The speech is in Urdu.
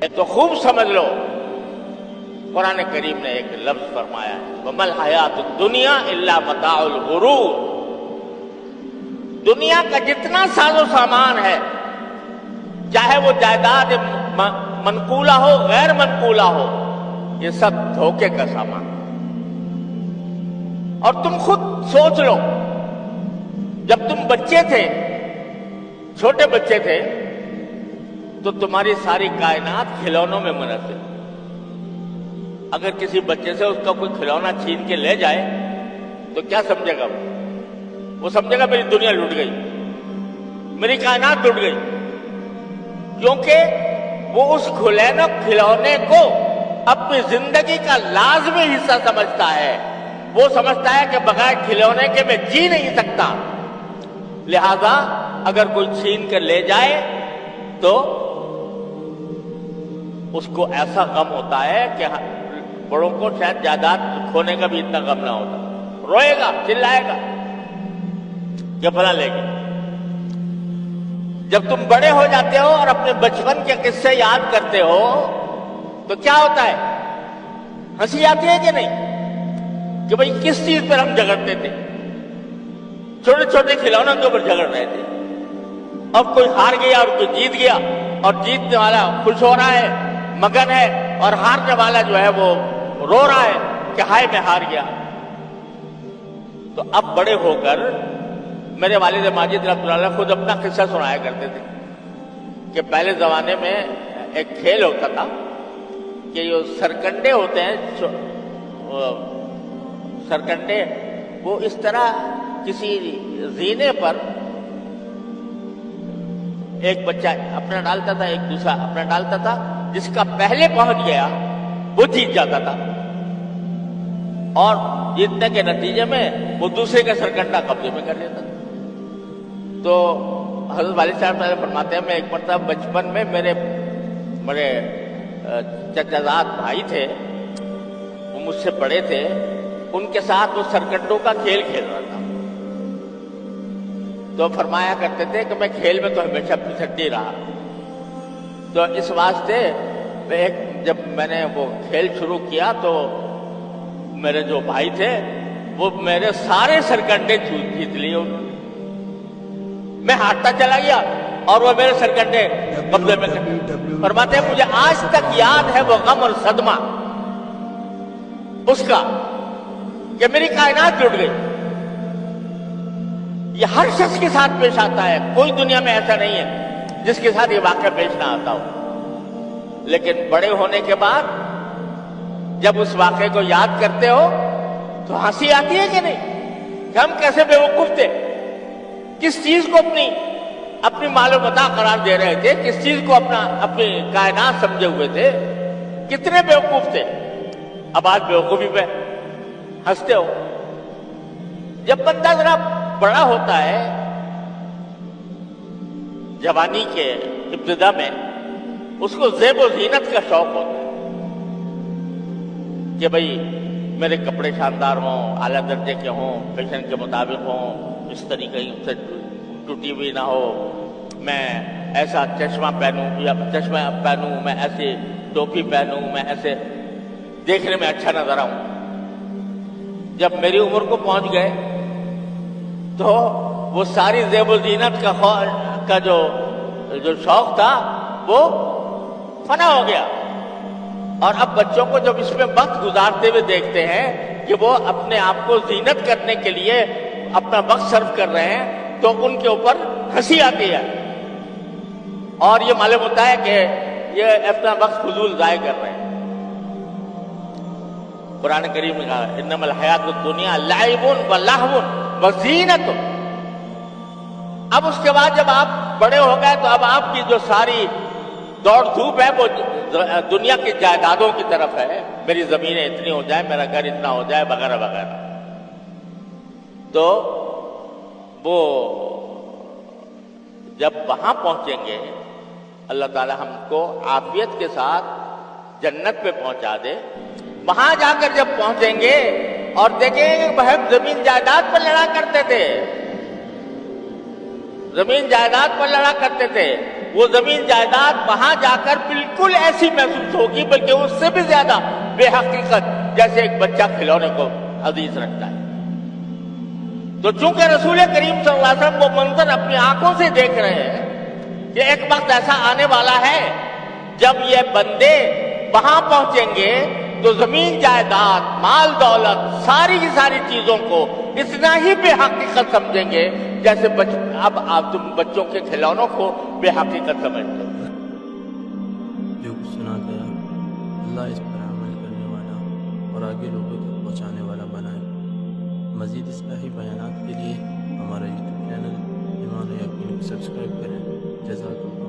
تو خوب سمجھ لو، قرآن کریم نے ایک لفظ فرمایا ہے، وَمَا الْحَيَاةُ الدُّنْيَا إِلَّا مَتَاعُ الْغُرُورِ۔ دنیا کا جتنا ساز و سامان ہے، چاہے وہ جائیداد منقولہ ہو غیر منقولہ ہو، یہ سب دھوکے کا سامان۔ اور تم خود سوچ لو، جب تم بچے تھے، چھوٹے بچے تھے، تو تمہاری ساری کائنات کھلونوں میں منحصر۔ اگر کسی بچے سے اس کا کوئی کھلونا چھین کے لے جائے تو کیا سمجھے گا؟ وہ سمجھے گا میری دنیا لٹ گئی، میری کائنات لٹ گئی، کیونکہ وہ اس کھلونے کو اپنی زندگی کا لازمی حصہ سمجھتا ہے۔ وہ سمجھتا ہے کہ بغیر کھلونے کے میں جی نہیں سکتا، لہذا اگر کوئی چھین کر لے جائے تو اس کو ایسا غم ہوتا ہے کہ بڑوں کو شاید جائیداد کھونے کا بھی اتنا غم نہ ہوتا، روئے گا، چلائے گا کہ فلاں لے گئے۔ جب تم بڑے ہو جاتے ہو اور اپنے بچپن کے قصے یاد کرتے ہو تو کیا ہوتا ہے؟ ہنسی آتی ہے کہ نہیں؟ کہ بھئی کس چیز پر ہم جھگڑتے تھے؟ چھوٹے چھوٹے کھلونوں کے اوپر جھگڑ رہے تھے۔ اب کوئی ہار گیا اور کوئی جیت گیا، اور جیتنے والا خوش ہو رہا ہے، مگن ہے، اور ہارنے والا جو ہے وہ رو رہا ہے کہ ہائے میں ہار گیا۔ تو اب بڑے ہو کر میرے والد ماجد رحمۃ اللہ علیہ خود اپنا قصہ سنایا کرتے تھے کہ پہلے زمانے میں ایک کھیل ہوتا تھا کہ جو سرکنڈے ہوتے ہیں، سرکنڈے وہ اس طرح کسی زینے پر ایک بچہ اپنا ڈالتا تھا، ایک دوسرا اپنا ڈالتا تھا، جس کا پہلے پہنچ گیا وہ جیت جاتا تھا، اور جیتنے کے نتیجے میں وہ دوسرے کا سرکنڈا قبضے میں کر لیتا تھا۔ تو حضرت والد صاحب فرماتے ہیں، میں ایک مرتبہ بچپن میں میرے چچا زاد بھائی تھے، وہ مجھ سے بڑے تھے، ان کے ساتھ وہ سرکنڈوں کا کھیل کھیل رہا تھا۔ تو فرمایا کرتے تھے کہ میں کھیل میں تو ہمیشہ پچھڑتی رہا، تو اس واسطے جب میں نے وہ کھیل شروع کیا تو میرے جو بھائی تھے وہ میرے سارے سرکنڈے جیت لیے، میں ہارتا چلا گیا اور وہ میرے سرکنڈے قبضے میں کر۔ فرماتے ہیں مجھے آج تک یاد ہے وہ غم اور صدمہ اس کا کہ میری کائنات جڑ گئی۔ یہ ہر شخص کے ساتھ پیش آتا ہے، کوئی دنیا میں ایسا نہیں ہے جس کے ساتھ یہ واقعہ پیش نہ آتا ہو۔ لیکن بڑے ہونے کے بعد جب اس واقعے کو یاد کرتے ہو تو ہنسی آتی ہے کہ نہیں، کہ ہم کیسے بیوقوف تھے، کس چیز کو اپنی مال و متاع قرار دے رہے تھے، کس چیز کو اپنی کائنات سمجھے ہوئے تھے، کتنے بیوقوف تھے۔ اب آج بیوقوفی پہ ہنستے ہو۔ جب بندہ ذرا بڑا ہوتا ہے، جوانی کے ابتدا میں اس کو زیب و زینت کا شوق ہوتا ہے کہ بھئی میرے کپڑے شاندار ہوں، اعلیٰ درجے کے ہوں، فیشن کے مطابق ہوں، اس طریقے سے ٹوٹی ہوئی نہ ہو، میں ایسا چشمہ پہنوں یا چشمہ پہنوں، میں ایسے ٹوپی پہنوں، میں ایسے دیکھنے میں اچھا نظر آؤں۔ جب میری عمر کو پہنچ گئے تو وہ ساری زیب و زینت کا جو شوق تھا وہ فنا ہو گیا، اور اب بچوں کو جب اس میں وقت گزارتے ہوئے دیکھتے ہیں کہ وہ اپنے آپ کو زینت کرنے کے لیے اپنا وقت صرف کر رہے ہیں تو ان کے اوپر ہنسی آتی ہے، اور یہ معلوم ہوتا ہے کہ یہ اپنا وقت فضول ضائع کر رہے ہیں۔ قرآن کریم نے کہا انما الحیات الدنیا لعب و لہو و زینت۔ اب اس کے بعد جب آپ بڑے ہو گئے تو اب آپ کی جو ساری دوڑ دھوپ ہے وہ دنیا کی جائیدادوں کی طرف ہے، میری زمینیں اتنی ہو جائے، میرا گھر اتنا ہو جائے، وغیرہ وغیرہ۔ تو وہ جب وہاں پہنچیں گے اللہ تعالی ہم کو عافیت کے ساتھ جنت پہ پہنچا دے، وہاں جا کر جب پہنچیں گے اور دیکھیں گے کہ بہت زمین جائیداد پر لڑا کرتے تھے، زمین جائیداد پر لڑا کرتے تھے، وہ زمین جائیداد وہاں جا کر بالکل ایسی محسوس ہوگی، بلکہ اس سے بھی زیادہ بے حقیقت، جیسے ایک بچہ کھلونے کو عزیز رکھتا ہے۔ تو چونکہ رسول کریم صلی اللہ علیہ وسلم وہ منظر اپنی آنکھوں سے دیکھ رہے ہیں کہ ایک وقت ایسا آنے والا ہے جب یہ بندے وہاں پہنچیں گے تو زمین جائیداد، مال دولت، ساری کی ساری چیزوں کو اتنا ہی بے حقیقت سمجھیں گے جیسے اب آپ تم بچوں کے کھلونوں کو بے حقیقت سمجھتے ہو۔ جو کچھ سنا گیا اللہ اس پر عمل کرنے والا اور آگے لوگوں تک پہنچانے والا بنائے۔ مزید اصلاحی بیانات کے لیے ہمارا یوٹیوب چینل ایمان و یقین کو سبسکرائب کریں۔ جزاک اللہ۔